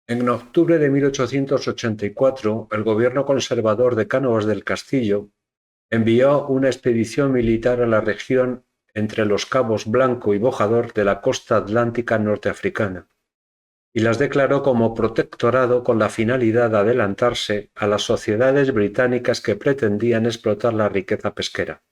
En octubre de 1884, el gobierno conservador de Cánovas del Castillo envió una expedición militar a la región entre los cabos Blanco y Bojador de la costa atlántica norteafricana, y las declaró como protectorado con la finalidad de adelantarse a las sociedades británicas que pretendían explotar la riqueza pesquera.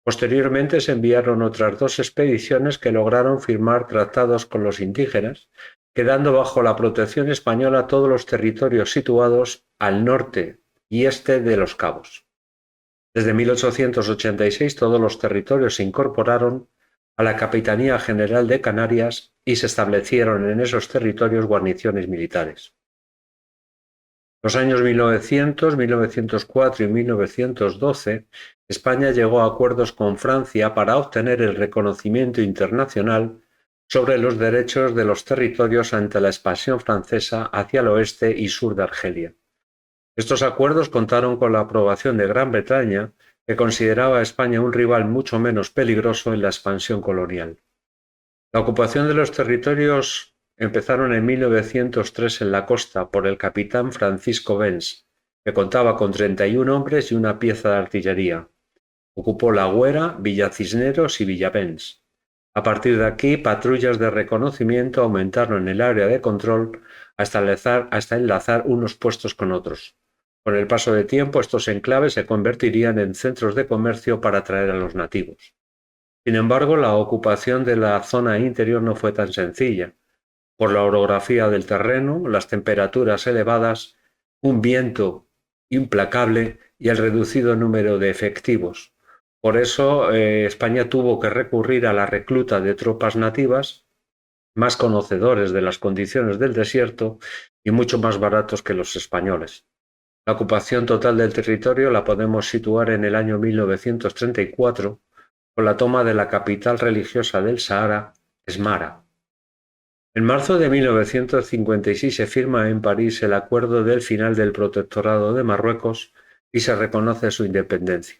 Posteriormente se enviaron otras dos expediciones que lograron firmar tratados con los indígenas, quedando bajo la protección española todos los territorios situados al norte y este de los Cabos. Desde 1886 todos los territorios se incorporaron a la Capitanía General de Canarias y se establecieron en esos territorios guarniciones militares. Los años 1900, 1904 y 1912, España llegó a acuerdos con Francia para obtener el reconocimiento internacional sobre los derechos de los territorios ante la expansión francesa hacia el oeste y sur de Argelia. Estos acuerdos contaron con la aprobación de Gran Bretaña, que consideraba a España un rival mucho menos peligroso en la expansión colonial. La ocupación de los territorios empezaron en 1903 en la costa por el capitán Francisco Bens, que contaba con 31 hombres y una pieza de artillería. Ocupó La Güera, Villa Cisneros y Villa Bens. A partir de aquí, patrullas de reconocimiento aumentaron el área de control hasta enlazar unos puestos con otros. Con el paso del tiempo, estos enclaves se convertirían en centros de comercio para atraer a los nativos. Sin embargo, la ocupación de la zona interior no fue tan sencilla. Por la orografía del terreno, las temperaturas elevadas, un viento implacable y el reducido número de efectivos. Por eso, España tuvo que recurrir a la recluta de tropas nativas, más conocedores de las condiciones del desierto y mucho más baratos que los españoles. La ocupación total del territorio la podemos situar en el año 1934, con la toma de la capital religiosa del Sahara, Esmara. En marzo de 1956 se firma en París el acuerdo del final del protectorado de Marruecos y se reconoce su independencia.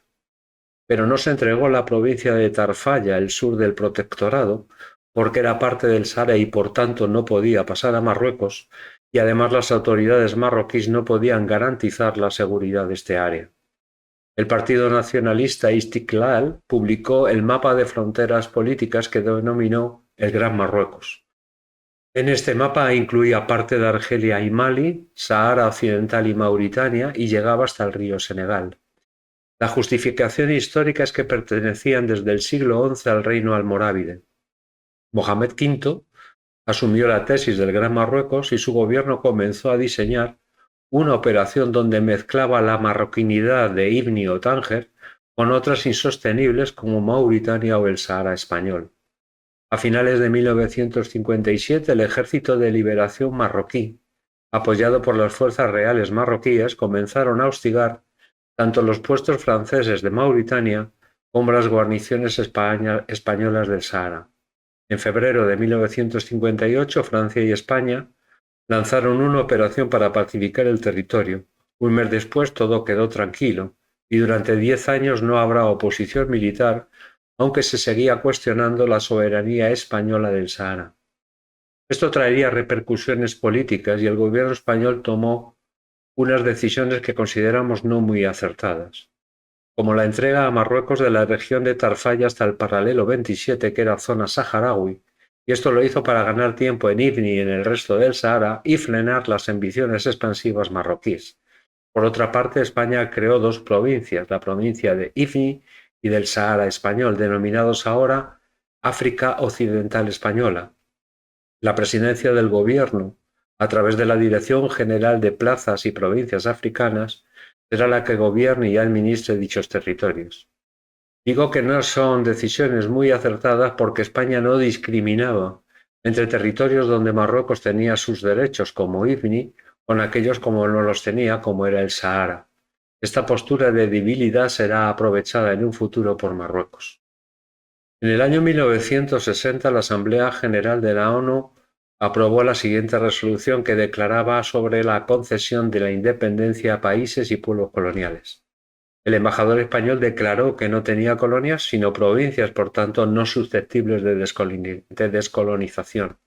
Pero no se entregó la provincia de Tarfaya, el sur del protectorado, porque era parte del Sahara y por tanto no podía pasar a Marruecos, y además las autoridades marroquíes no podían garantizar la seguridad de este área. El Partido Nacionalista Istiqlal publicó el mapa de fronteras políticas que denominó el Gran Marruecos. En este mapa incluía parte de Argelia y Mali, Sahara Occidental y Mauritania y llegaba hasta el río Senegal. La justificación histórica es que pertenecían desde el siglo XI al reino almorávide. Mohamed V asumió la tesis del Gran Marruecos y su gobierno comenzó a diseñar una operación donde mezclaba la marroquinidad de Ibni o Tánger con otras insostenibles como Mauritania o el Sahara español. A finales de 1957, el Ejército de Liberación marroquí, apoyado por las fuerzas reales marroquíes, comenzaron a hostigar tanto los puestos franceses de Mauritania como las guarniciones españolas del Sahara. En febrero de 1958, Francia y España lanzaron una operación para pacificar el territorio. Un mes después todo quedó tranquilo y durante 10 años no habrá oposición militar, aunque se seguía cuestionando la soberanía española del Sahara. Esto traería repercusiones políticas y el gobierno español tomó unas decisiones que consideramos no muy acertadas, como la entrega a Marruecos de la región de Tarfaya hasta el paralelo 27, que era zona saharaui, y esto lo hizo para ganar tiempo en Ifni y en el resto del Sahara y frenar las ambiciones expansivas marroquíes. Por otra parte, España creó dos provincias, la provincia de Ifni y del Sahara español, denominados ahora África Occidental Española. La presidencia del gobierno, a través de la Dirección General de Plazas y Provincias Africanas, será la que gobierne y administre dichos territorios. Digo que no son decisiones muy acertadas porque España no discriminaba entre territorios donde Marruecos tenía sus derechos, como Ifni, con aquellos como no los tenía, como era el Sahara. Esta postura de debilidad será aprovechada en un futuro por Marruecos. En el año 1960, la Asamblea General de la ONU aprobó la siguiente resolución que declaraba sobre la concesión de la independencia a países y pueblos coloniales. El embajador español declaró que no tenía colonias sino provincias, por tanto no susceptibles de descolonización.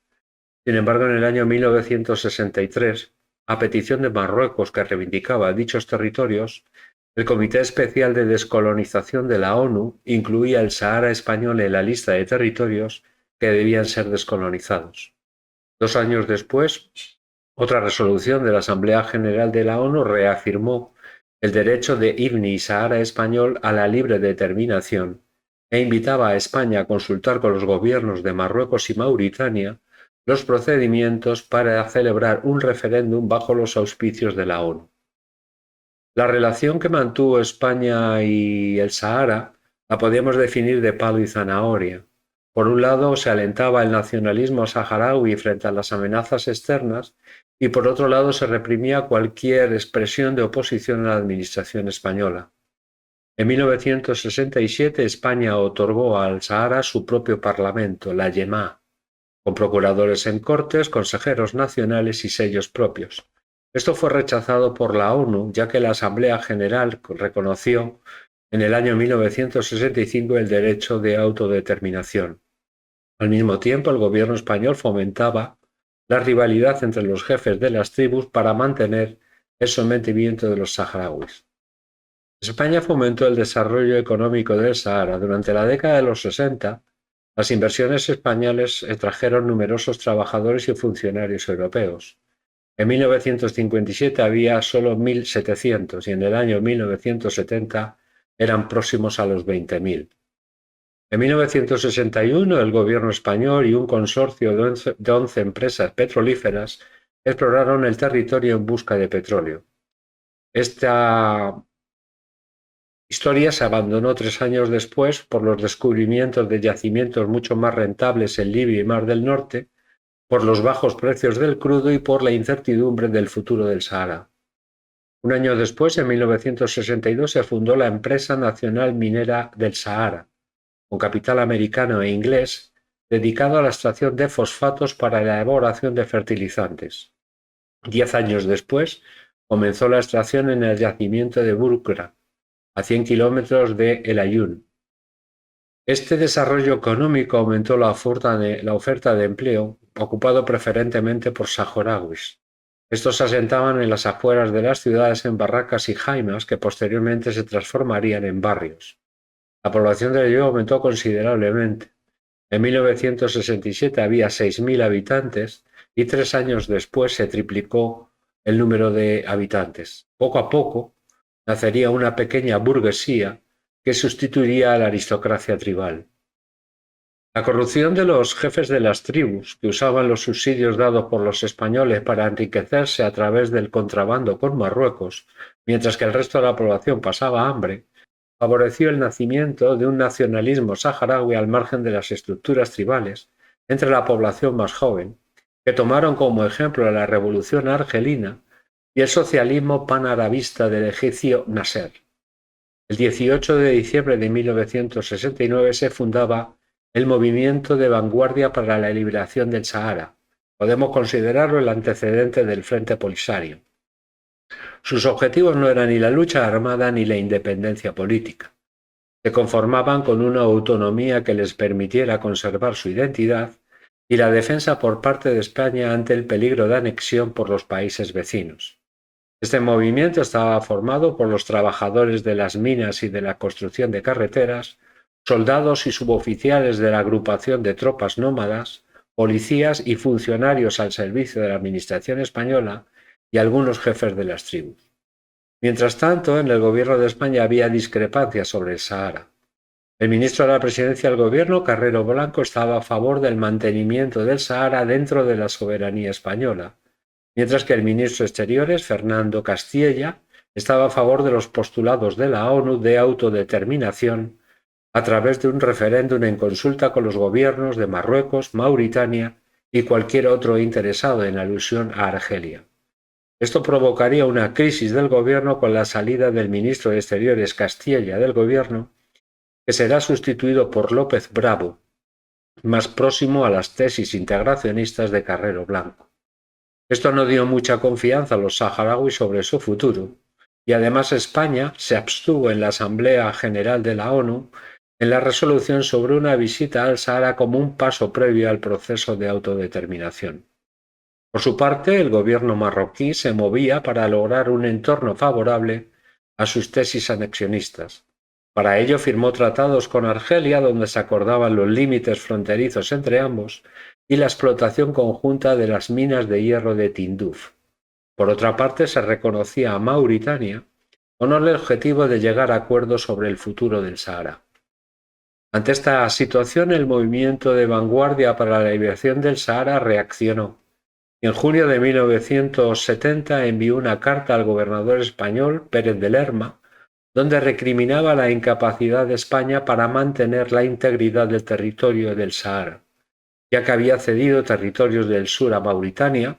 Sin embargo, en el año 1963, a petición de Marruecos que reivindicaba dichos territorios, el Comité Especial de Descolonización de la ONU incluía el Sahara español en la lista de territorios que debían ser descolonizados. 2 años después, otra resolución de la Asamblea General de la ONU reafirmó el derecho de Ibn Sahara español a la libre determinación e invitaba a España a consultar con los gobiernos de Marruecos y Mauritania los procedimientos para celebrar un referéndum bajo los auspicios de la ONU. La relación que mantuvo España y el Sahara la podíamos definir de palo y zanahoria. Por un lado, se alentaba el nacionalismo saharaui frente a las amenazas externas y por otro lado se reprimía cualquier expresión de oposición a la administración española. En 1967 España otorgó al Sahara su propio parlamento, la Yemá, con procuradores en Cortes, consejeros nacionales y sellos propios. Esto fue rechazado por la ONU, ya que la Asamblea General reconoció en el año 1965 el derecho de autodeterminación. Al mismo tiempo, el gobierno español fomentaba la rivalidad entre los jefes de las tribus para mantener el sometimiento de los saharauis. España fomentó el desarrollo económico del Sahara. Durante la década de los 60, las inversiones españolas trajeron numerosos trabajadores y funcionarios europeos. En 1957 había solo 1.700 y en el año 1970 eran próximos a los 20.000. En 1961 el gobierno español y un consorcio de 11 empresas petrolíferas exploraron el territorio en busca de petróleo. Esta historia se abandonó 3 años después por los descubrimientos de yacimientos mucho más rentables en Libia y Mar del Norte, por los bajos precios del crudo y por la incertidumbre del futuro del Sahara. Un año después, en 1962, se fundó la Empresa Nacional Minera del Sahara, con capital americano e inglés, dedicado a la extracción de fosfatos para la elaboración de fertilizantes. 10 años después, comenzó la extracción en el yacimiento de Burkra, a 100 kilómetros de El Aaiún. Este desarrollo económico aumentó la oferta de empleo, ocupado preferentemente por saharauis. Estos se asentaban en las afueras de las ciudades en barracas y jaimas que posteriormente se transformarían en barrios. La población de Aaiún aumentó considerablemente. En 1967 había 6.000 habitantes y 3 años después se triplicó el número de habitantes. Poco a poco nacería una pequeña burguesía que sustituiría a la aristocracia tribal. La corrupción de los jefes de las tribus, que usaban los subsidios dados por los españoles para enriquecerse a través del contrabando con Marruecos, mientras que el resto de la población pasaba hambre, favoreció el nacimiento de un nacionalismo saharaui al margen de las estructuras tribales entre la población más joven, que tomaron como ejemplo la revolución argelina y el socialismo panarabista del egipcio Nasser. El 18 de diciembre de 1969 se fundaba el Movimiento de Vanguardia para la Liberación del Sahara. Podemos considerarlo el antecedente del Frente Polisario. Sus objetivos no eran ni la lucha armada ni la independencia política. Se conformaban con una autonomía que les permitiera conservar su identidad y la defensa por parte de España ante el peligro de anexión por los países vecinos. Este movimiento estaba formado por los trabajadores de las minas y de la construcción de carreteras, soldados y suboficiales de la agrupación de tropas nómadas, policías y funcionarios al servicio de la administración española y algunos jefes de las tribus. Mientras tanto, en el gobierno de España había discrepancias sobre el Sahara. El ministro de la Presidencia del Gobierno, Carrero Blanco, estaba a favor del mantenimiento del Sahara dentro de la soberanía española, mientras que el ministro de Exteriores, Fernando Castilla, estaba a favor de los postulados de la ONU de autodeterminación a través de un referéndum en consulta con los gobiernos de Marruecos, Mauritania y cualquier otro interesado en alusión a Argelia. Esto provocaría una crisis del gobierno con la salida del ministro de Exteriores Castilla del gobierno, que será sustituido por López Bravo, más próximo a las tesis integracionistas de Carrero Blanco. Esto no dio mucha confianza a los saharauis sobre su futuro, y además España se abstuvo en la Asamblea General de la ONU en la resolución sobre una visita al Sahara como un paso previo al proceso de autodeterminación. Por su parte, el gobierno marroquí se movía para lograr un entorno favorable a sus tesis anexionistas. Para ello firmó tratados con Argelia donde se acordaban los límites fronterizos entre ambos y la explotación conjunta de las minas de hierro de Tinduf. Por otra parte, se reconocía a Mauritania con el objetivo de llegar a acuerdos sobre el futuro del Sahara. Ante esta situación, el movimiento de vanguardia para la liberación del Sahara reaccionó. En junio de 1970 envió una carta al gobernador español Pérez de Lerma, donde recriminaba la incapacidad de España para mantener la integridad del territorio del Sahara, ya que había cedido territorios del sur a Mauritania,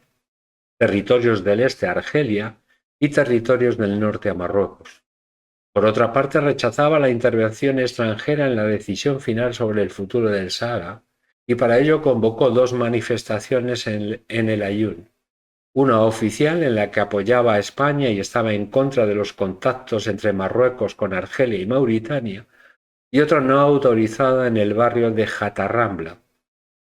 territorios del este a Argelia y territorios del norte a Marruecos. Por otra parte, rechazaba la intervención extranjera en la decisión final sobre el futuro del Sahara y para ello convocó dos manifestaciones en el Aaiún. Una oficial en la que apoyaba a España y estaba en contra de los contactos entre Marruecos con Argelia y Mauritania, y otra no autorizada en el barrio de Jatarrambla,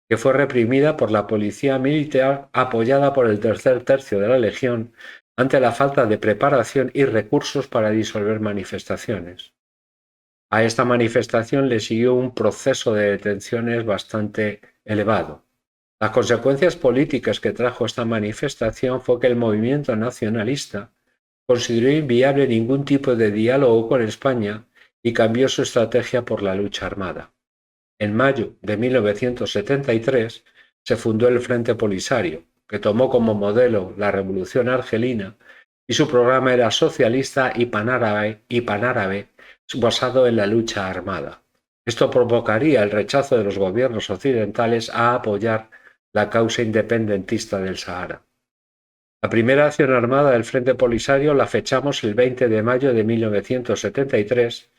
que fue reprimida por la policía militar apoyada por el tercer tercio de la Legión ante la falta de preparación y recursos para disolver manifestaciones. A esta manifestación le siguió un proceso de detenciones bastante elevado. Las consecuencias políticas que trajo esta manifestación fue que el movimiento nacionalista consideró inviable ningún tipo de diálogo con España y cambió su estrategia por la lucha armada. En mayo de 1973 se fundó el Frente Polisario, que tomó como modelo la Revolución Argelina y su programa era socialista y panárabe basado en la lucha armada. Esto provocaría el rechazo de los gobiernos occidentales a apoyar la causa independentista del Sahara. La primera acción armada del Frente Polisario la fechamos el 20 de mayo de 1973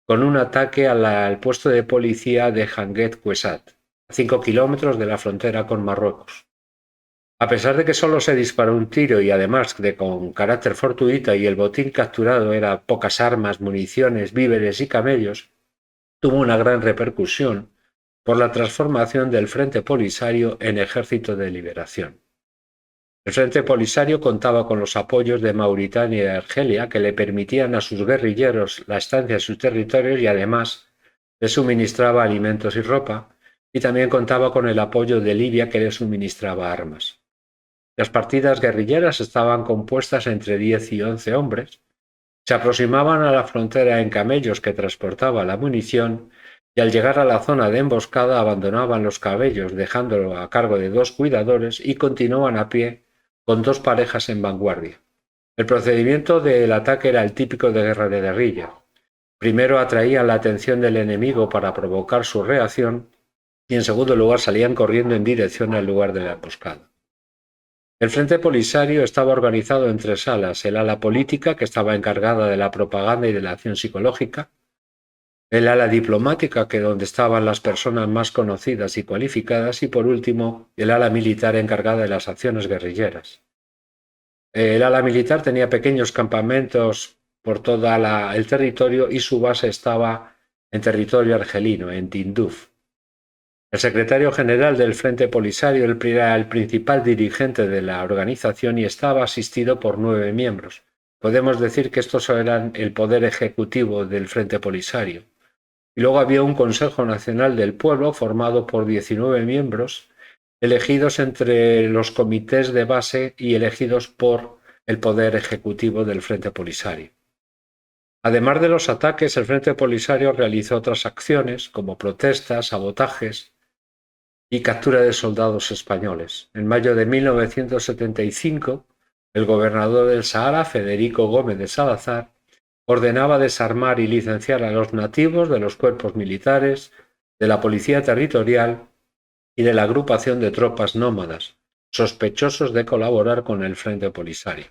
con un ataque al puesto de policía de Hanguet Quessat, a 5 kilómetros de la frontera con Marruecos. A pesar de que solo se disparó un tiro y además de con carácter fortuito y el botín capturado era pocas armas, municiones, víveres y camellos, tuvo una gran repercusión por la transformación del Frente Polisario en Ejército de Liberación. El Frente Polisario contaba con los apoyos de Mauritania y de Argelia que le permitían a sus guerrilleros la estancia en sus territorios y además les suministraba alimentos y ropa, y también contaba con el apoyo de Libia que le suministraba armas. Las partidas guerrilleras estaban compuestas entre 10 y 11 hombres, se aproximaban a la frontera en camellos que transportaba la munición y al llegar a la zona de emboscada abandonaban los camellos dejándolo a cargo de 2 cuidadores y continuaban a pie con 2 parejas en vanguardia. El procedimiento del ataque era el típico de guerra de guerrilla. Primero atraían la atención del enemigo para provocar su reacción y en segundo lugar salían corriendo en dirección al lugar de la emboscada. El Frente Polisario estaba organizado en 3 alas: el ala política, que estaba encargada de la propaganda y de la acción psicológica; el ala diplomática, que donde estaban las personas más conocidas y cualificadas; y por último, el ala militar encargada de las acciones guerrilleras. El ala militar tenía pequeños campamentos por todo el territorio y su base estaba en territorio argelino, en Tinduf. El secretario general del Frente Polisario era el principal dirigente de la organización y estaba asistido por 9 miembros. Podemos decir que estos eran el poder ejecutivo del Frente Polisario. Y luego había un Consejo Nacional del Pueblo formado por 19 miembros, elegidos entre los comités de base y elegidos por el poder ejecutivo del Frente Polisario. Además de los ataques, el Frente Polisario realizó otras acciones como protestas, sabotajes y captura de soldados españoles. En mayo de 1975, el gobernador del Sahara, Federico Gómez de Salazar, ordenaba desarmar y licenciar a los nativos de los cuerpos militares, de la policía territorial y de la agrupación de tropas nómadas, sospechosos de colaborar con el Frente Polisario.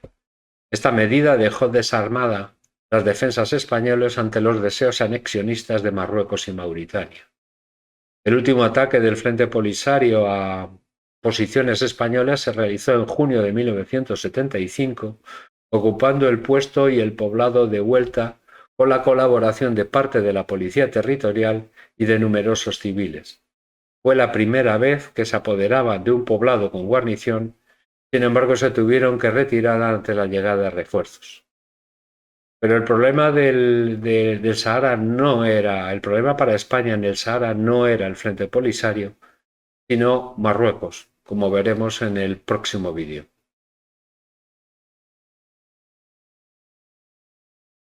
Esta medida dejó desarmada las defensas españolas ante los deseos anexionistas de Marruecos y Mauritania. El último ataque del Frente Polisario a posiciones españolas se realizó en junio de 1975, ocupando el puesto y el poblado de Huelta con la colaboración de parte de la Policía Territorial y de numerosos civiles. Fue la primera vez que se apoderaban de un poblado con guarnición Sin embargo, se tuvieron que retirar ante la llegada de refuerzos. Pero el problema del Sahara no era, el problema para España en el Sahara no era el Frente Polisario, sino Marruecos, como veremos en el próximo vídeo.